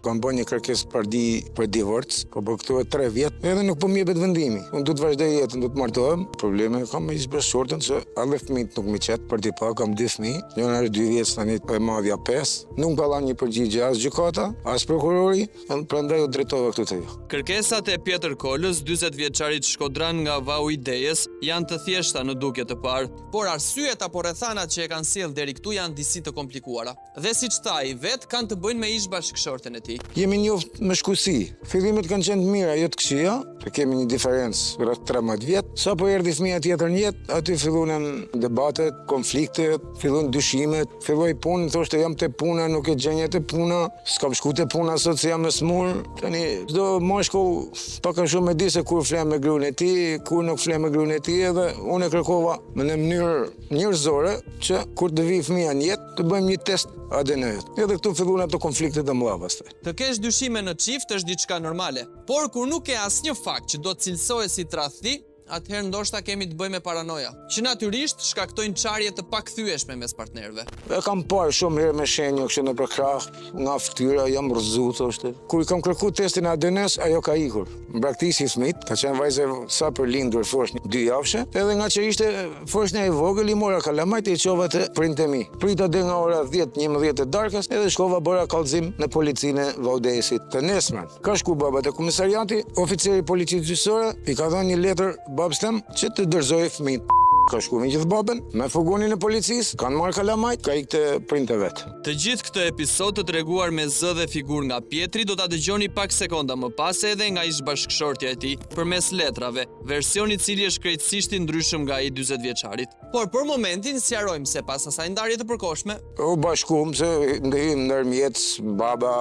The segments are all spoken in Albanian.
kam bërë një kërkesë për divorc, po këtu e 3 vjet, edhe nuk po më jepet vendimi. Unë du të vazhdoj jetën, du të martohem. Probleme kam me shortën se alle fëmijët nuk më qet për t'i pa, kam 2 fëmijë. Njëra është 2 vjeç tani, e madhja 5. Nuk ka dhënë një përgjigje as gjykata, as prokurori, prandaj u drejtova këtu te ju. Kërkesat e Pjetër Kolës, 40 vjeçarit shkodran nga Vau i Dejes, janë të thjeshta në dukje të parë, por arsyet apo rrethanat që e kanë sjellë deri këtu janë disi të komplikuara. Dhe siç tha ai vet, kanë të bëjnë me ish-bashkëshorten e tij. Jemi njoft me shkusi. Fillimet kanë qenë të mira, jo të këqija. Kemi një diferencë rreth 13 vjet. Sa po erdhi fëmia tjetër në jetë, aty filluan debatet, konfliktet, filluan dyshimet, filloi punë, thoshte jam te puna, nuk e gjenje te puna, s'kam shku te puna sot se jam në smur. Tani çdo mashkull pak a shumë e di se kur flen me gruan e tij, kur nuk flen me gruan e tij, edhe unë e kërkova në mënyrë njerëzore që kur të vi fëmia në jetë, të bëjmë një test ADN-t. Edhe këtu filluan ato konfliktet e mëdha pastaj. Të kesh dyshime në çift është diçka normale, por kur nuk ke asnjë fakt që do të cilësohet si tradhti, atëherë ndoshta kemi të bëjmë me paranoja, që natyrisht shkaktojnë çarje të pakthyeshme mes partnerëve. E kam parë shumë herë me shenjë kështu në krah, nga fytyra jam rrëzuar thoshte. Kur i kam kërkuar testin e ADN-s, ajo ka ikur. Mbraktisë i fëmit, ka qenë vajzë sa për lindur foshnjë 2 javshe, edhe nga që ishte foshnja e vogël i mora kalamajt e i çova te prindë mi. Prita deri nga ora 10-11 e darkës, edhe shkova bëra kallëzim në policinë e Vaudesit. Të nesërmen, ka shku baba te komisariati, oficeri i policisë gjyqësore i ka dhënë një letër babës tem që të dorëzoj fëmijët. Ka shku me gjithë babën, me fogonin e policisë, kanë marrë kalamajt, ka ikë te prindë vet. Të gjithë këtë episod të treguar me zë dhe figurë nga Pietri do ta dëgjoni pak sekonda më pas edhe nga ish-bashkëshortja e tij përmes letrave, version i cili është krejtësisht i ndryshëm nga ai 40 vjeçarit. Por për momentin sqarojmë se pas asaj ndarje të përkohshme, u bashkuam se ndihim ndërmjet baba,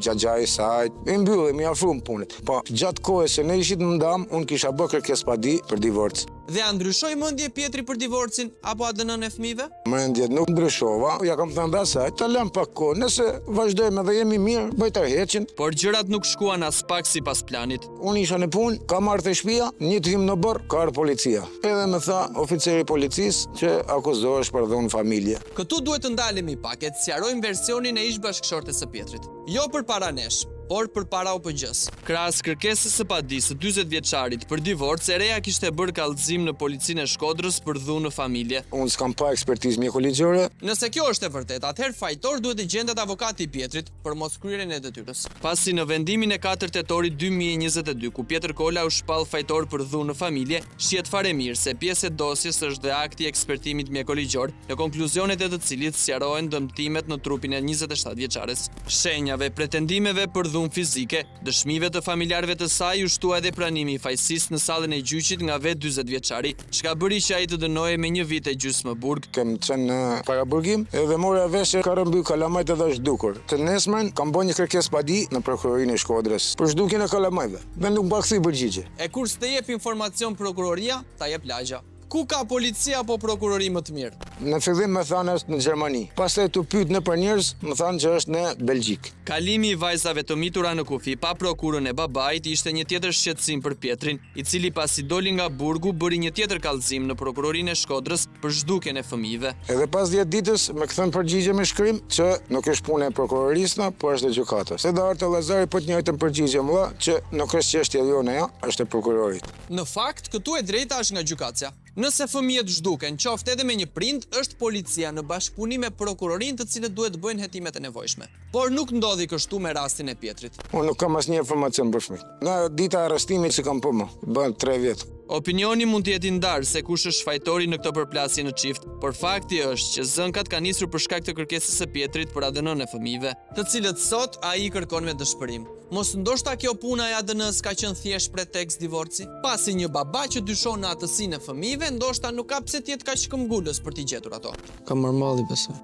xhaxhai i saj, i mbyllim, i afruam punët. Po gjatë kohës që ne ishit në ndam, unë kisha bërë kërkesë padi për divorc. Dhe a ndryshoi mendje Pietri për divorcin apo ADN-n e fëmijëve? Mendjet nuk ndryshova, ja kam thënë asaj, ta lëm pak kohë, nëse vazhdojmë dhe jemi mirë, bëj tërheqin. Por gjërat nuk shkuan as pak sipas planit. Unë isha në punë, kam ardhur te shtëpia, një tim në borë, ka ardhur policia. Edhe më tha oficeri i policisë që akuzohesh për dhunë familje. Këtu duhet të ndalemi pak e të sqarojmë versionin e ish-bashkëshortes së Pietrit. Jo përpara nesh, por përpara OPG-s. Krahas kërkesës së padisë së 40 vjeçarit për divorc, e reja kishte bërë kallëzim në policinë e Shkodrës për dhunë në familje. Unë s'kam pa ekspertizë mjekoligjore. Nëse kjo është e vërtetë, atëherë fajtor duhet të gjendet avokati i Pietrit për moskryerjen e detyrës. Pasi në vendimin e 4 tetorit 2022, ku Pjetër Kola u shpall fajtor për dhunë në familje, shihet fare mirë se pjesë e dosjes është dhe akti i ekspertimit mjekoligjor, në konkluzionet e të cilit sqarohen dëmtimet në trupin e 27 vjeçares. Shenjave, pretendimeve për fizike, dëshmive të familjarëve të saj u shtua edhe pranimi i fajësisë në sallën e gjyqit nga vetë 40 vjeçari, çka bëri që ai të dënohej me 1 vit e gjysmë burg. Kem qenë në paraburgim edhe mora vesh që ka rëmby kalamajt edhe është dukur. Të nesërmen kam bërë një kërkesë padi në prokurorinë e Shkodrës për zhdukjen e kalamajve. Dhe nuk mba kthyi përgjigje. E kur s'të jep informacion prokuroria, ta jep lagja. Ku ka policia apo prokurori më të mirë? Në fillim më thanë është në Gjermani. Pastaj tu pyet në për njerëz, më thanë që është në Belgjik. Kalimi i vajzave të mitura në kufi pa prokurën e babait ishte një tjetër shqetësim për Pietrin, i cili pasi doli nga burgu bëri një tjetër kallëzim në prokurorinë e Shkodrës për zhdukjen e fëmijëve. Edhe pas 10 ditës më kthen përgjigje me shkrim që nuk është punë e prokurorisë, por është e gjykatës. Edhe Arta Llazari po të njëjtën përgjigje më dha që nuk është çështja jone, është e prokurorit. Në fakt, këtu e drejta është nga gjykatësia. Nëse fëmijët zhduken, qoftë edhe me një prind, është policia në bashkëpunim me prokurorinë, të cilët duhet të bëjnë hetimet e nevojshme. Por nuk ndodhi kështu me rastin e Pietrit. Unë nuk kam asnjë informacion për fëmijët. Nga dita e arrestimit që kam më, bën 3 vjet. Opinioni mund të jetë i ndarë se kush është fajtori në këtë përplasje në çift, por fakti është që zënkat kanë nisur për shkak të kërkesës së Pietrit për ADN-n e fëmijëve, të cilët sot ai kërkon me dëshpërim. Mos ndoshta kjo puna e ADN-s ka qenë thjesht pretekst divorci? Pasi një baba që dyshon në atësinë e fëmijëve, ndoshta nuk ka pse të jetë kaq këmbgulës për t'i gjetur ato. Ka marrë malli besoj.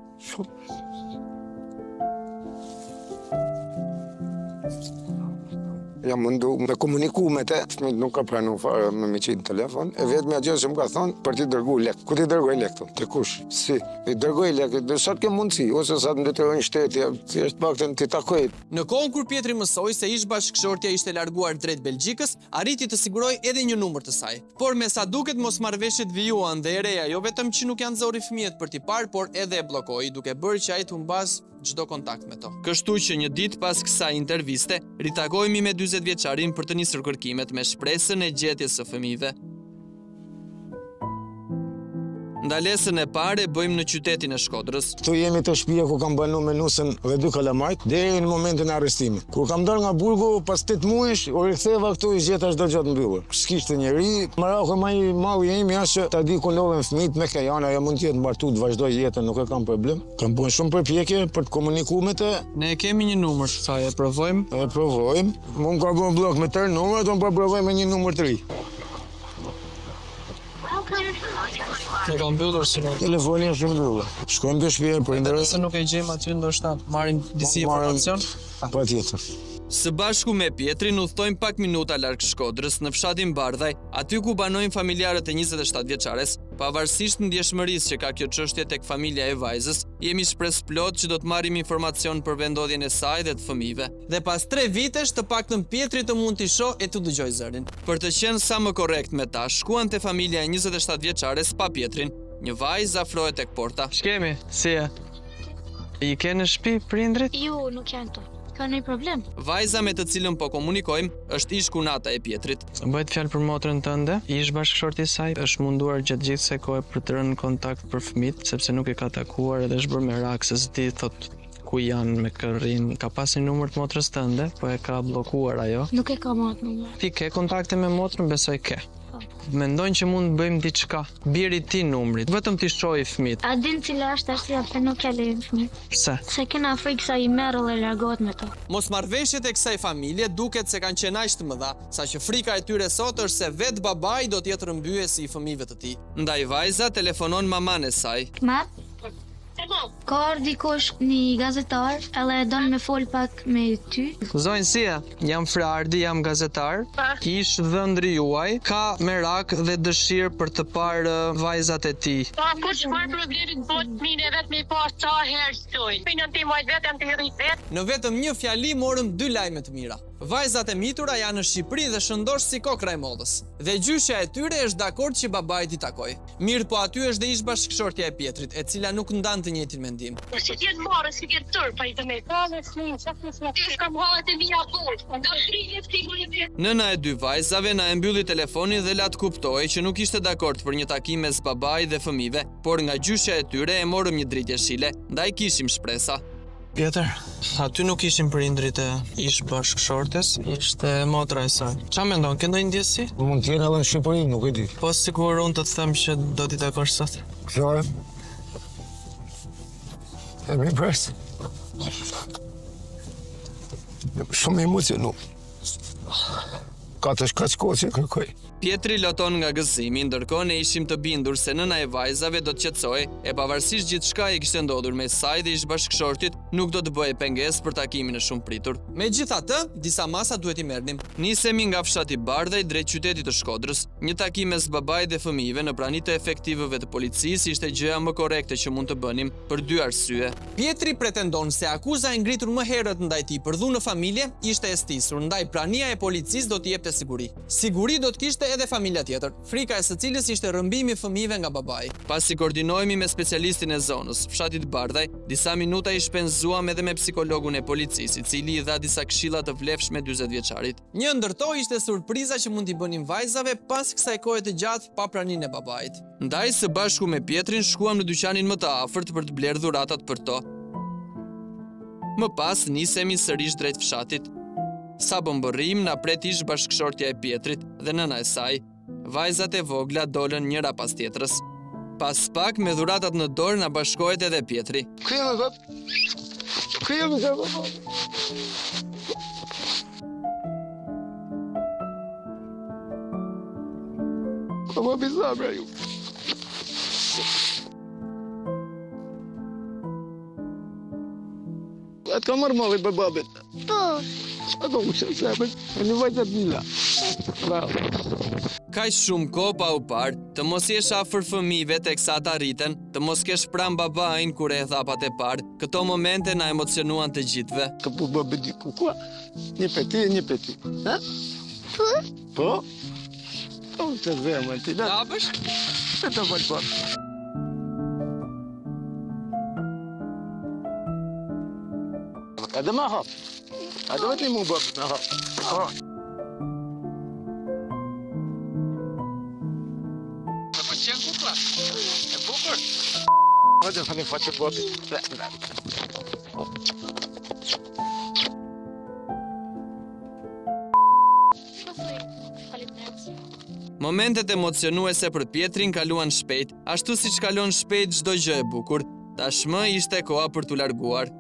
Jam mundu me komuniku me te, fëmijët nuk ka pranu fare me me qitë në telefon, e vetëm gjë që më ka thonë për t'i dërgu lek. Ku t'i dërgoj lek të? Të kush? Si? I dërgoj lek, dhe sa t'ke mundësi, ose sa të ndetërojnë shteti, si është pak të t'i takoj. Në kohën kur Pietri mësoi se ish-bashkëshortja ishte larguar drejt Belgjikës, arriti të siguroj edhe një numër të saj. Por me sa duket mosmarrveshjet vijuan dhe e reja jo vetëm që nuk janë nxorri fëmijët për t'i parë, por edhe e bllokoi, duke bërë që ai të humbas çdo kontakt me to. Kështu që një ditë pas kësaj interviste, ritakojmë me 40 vjeçarin për të nisur kërkimet me shpresën e gjetjes së fëmijëve. Ndalesën e parë bëjmë në qytetin e Shkodrës. Këtu jemi të shtëpia ku kam banu me nusën dhe 2 kalamajt deri në momentin e arrestimit. Kur kam dalë nga burgu pas 8 muajsh, u riktheva këtu i gjeta çdo gjë të mbyllur. S'kishte njerëj. Maraku më i madh jemi është që ta di ku ndodhen fëmijët me Kajana, ajo mund të jetë mbartu të vazhdoj jetën, nuk e kam problem. Kam bën shumë përpjekje për të komunikuar me të. Ne kemi një numër, sa e provojmë? E provojmë. Mund ka bën blok me tërë numrat, unë po provoj me një numër të ri. Ne kam mbyllur si nuk. Telefoni është mbyllur. Shkojmë te shtëpia për ndërë. Se nuk e gjejmë aty, ndoshta marrim disi informacion. Patjetër. Së bashku me Pietrin udhtojmë pak minuta larg Shkodrës në fshatin Bardhaj, aty ku banojnë familjarët e 27 vjeçares. Pavarësisht ndjeshmërisë që ka kjo çështje tek familja e vajzës, jemi shpresë plot që do të marrim informacion për vendodhjen e saj dhe të fëmijëve. Dhe pas 3 vitesh të paktën Pietri të mund t'i shoh e të dëgjoj zërin. Për të qenë sa më korrekt me ta, shkuan te familja e 27 vjeçares pa Pietrin. Një vajzë afrohet tek porta. Ç'kemi? Si e? I ke në shtëpi prindrit? Jo, nuk janë këtu. Ka ndonjë problem? Vajza me të cilën po komunikojmë është ish kunata e Pietrit. Bëhet fjalë për motrën tënde, ish bashkëshorti i saj, është munduar gjatë gjithë kësaj kohe për të rënë në kontakt për fëmijët, sepse nuk e ka takuar edhe është bërë merak se s'di thot ku janë me kërrin. Ka pasur numër të motrës tënde, po e ka bllokuar ajo. Nuk e ka marrë numër. Ti ke kontakte me motrën, besoj ke. Mendojnë që mund të bëjmë diçka. Biri ti numrit, vetëm ti shohë fëmijët. A din cila është arsyeja pse nuk e lejmë fëmijët? Pse? Se kena frikë sa i merrell e largohet me to. Mosmarrveshjet e kësaj familje duket se kanë qenë aq të mëdha, saqë frika e tyre sot është se vetë babai do të jetë rrëmbyesi i fëmijëve të tij. Ndaj vajza telefonon maman e saj. Mat? Ka dikush një gazetar, edhe don me fol pak me ty. Zonjë si e? Jam Frardi, jam gazetar. Ish dhëndri juaj ka merak dhe dëshirë për të parë vajzat e tij. Pa, ku çfarë problemi bot mine vetë me pas sa herë shtoj. Pinë ti mojt vetëm të rrit vetë. Në vetëm një fjali morëm 2 lajme të mira. Vajzat e mitura janë në Shqipëri dhe shëndosh si kokra e modës. Dhe gjyshja e tyre është dakord që babait i takoj. Mirë, po aty është dhe ish bashkëshortja e Pietrit, e cila nuk ndan të njëjtin mendim. Si t'jetë marrë, si t'jetë tërë, pa i të me. Ti s'kam hallet e mija bot. Nga 30 figurë. Nëna e 2 vajzave na e mbylli telefonin dhe la të kuptoj që nuk ishte dakord për një takim mes babait dhe fëmijëve, por nga gjyshja e tyre e morëm një dritje shile, ndaj kishim shpresa. Pjetër, aty nuk ishin prindrit e ish bashkëshortes, ishte motra e saj. Qa mendon, ke ndonjë ndjesi? Mund të jenë edhe në Shqipëri, nuk e di. Po sikur unë të të them që do t'i takosh sot. Qare? E mi pres. Shumë emocionu. Ka të shka qko që kërkoj. Pietri loton nga gëzimi, ndërkohë ne ishim të bindur se nëna e vajzave do të qetësoj, e pavarësisht gjithçka e kishte ndodhur mes saj dhe ish bashkëshortit, nuk do të bëhej pengesë për takimin e shumëpritur. Megjithatë, disa masa duhet i merrnim. Nisemi nga fshati Bardhaj drejt qytetit të Shkodrës. Një takim mes babait dhe fëmijëve në pranitë të efektivëve të policisë ishte gjëja më korrekte që mund të bënim për 2 arsye. Pietri pretendon se akuza e ngritur më herët ndaj tij për dhunë në familje ishte e stisur, ndaj prania e policisë do t'i jepte siguri. Siguri do të kishte edhe familja tjetër, frika e së cilës ishte rrëmbimi i fëmijëve nga babai. Pasi koordinohemi me specialistin e zonës, fshatit Bardhaj, disa minuta i shpenzuam edhe me psikologun e policisë, i cili i dha disa këshilla të vlefshme 40 vjeçarit. Një ndër to ishte surpriza që mund t'i bënim vajzave pas kësaj kohe të gjatë pa praninë e babait. Ndaj së bashku me Pietrin shkuam në dyqanin më të afërt për të blerë dhuratat për to. Më pas nisemi sërish drejt fshatit. Sa bëmbërrim na pret ish bashkëshortja e Pietrit dhe nëna e saj. Vajzat e vogla dolën njëra pas tjetrës. Pas pak me dhuratat në dorë na bashkohet edhe Pietri. Atë ka marrë mallit për babit. Po, Ato u shërbet, e një vajtat mila. Bravo. Kaq shumë kohë pa u parë, të mos jesh afër fëmijëve teksa ata rriten, të mos kesh pranë babain kur e thapat e parë, këto momente na emocionuan të gjithëve. Ka pu babë diku, kua? Një peti. Ha? Po? Po, të zemë, ti da. Lapësh? Se të falë. Edhe më hap. Edhe vetëm mu bë me hap. Më pëlqen kukla. E bukur. Hajde tani faqe botë. Momentet emocionuese për Pietrin kaluan shpejt, ashtu siç kalon shpejt çdo gjë e bukur. Tashmë ishte koha për t'u larguar.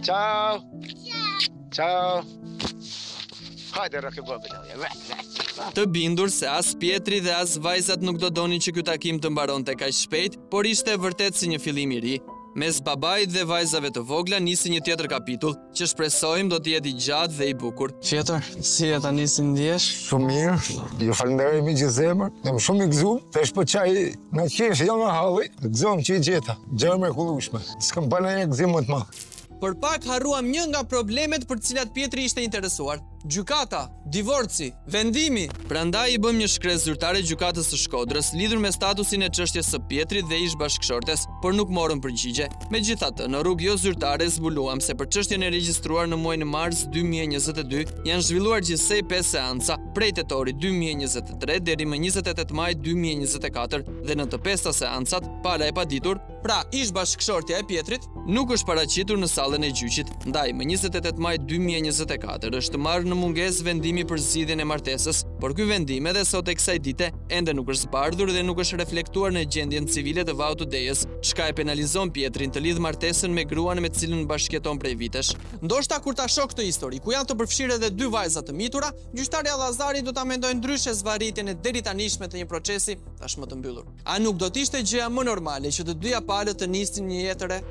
Ciao. Ciao. Hajde rrokë botë. Të bindur se as Pietri dhe as vajzat nuk do donin që ky takim të mbaronte kaq shpejt, por ishte vërtet si një fillim i ri. Mes babait dhe vajzave të vogla nisi një tjetër kapitull, që shpresojmë do të jetë i gjatë dhe i bukur. Tjetër, si e tani si ndjesh? Shumë mirë, ju falenderoj me gjithë zemër, jam shumë i gëzuar, tash po çaj në qesh, jo nga halli, gëzohem që i gjeta, gjë e mrekullueshme, s'kam pa ndonjë gëzim më të madh. Për pak harruam një nga problemet për cilat Pietri ishte interesuar. Gjykata, divorci, vendimi. Prandaj i bëm një shkresë zyrtare gjykatës së Shkodrës lidhur me statusin e çështjes së Pietrit dhe ish bashkëshortes, por nuk morën përgjigje. Megjithatë, në rrugë jo zyrtare zbuluam se për çështjen e regjistruar në muajin e mars 2022 janë zhvilluar gjithsej 5 seanca, prej tetori 2023 deri më 28 maj 2024 dhe në të 5 seancat, pala e paditur, pra ish bashkëshortja e Pietrit, nuk është paraqitur në sallën e gjyqit. Ndaj, më 28 maj 2024 është marrë në mungesë vendimi për zgjidhjen e martesës, por ky vendim edhe sot e kësaj dite ende nuk është zbardhur dhe nuk është reflektuar në gjendjen civile të vahut të Dejës, çka e penalizon Pietrin të lidh martesën me gruan me të cilën bashkëjeton prej vitesh. Ndoshta kur ta shoh këtë histori, ku janë të përfshirë edhe 2 vajza të mitura, gjyqtari Allazari do ta mendojë ndryshe zvarritjen e deritanishme të një procesi tashmë të mbyllur. A nuk do të ishte gjëja më normale që të dyja palët të nisin një jetë re?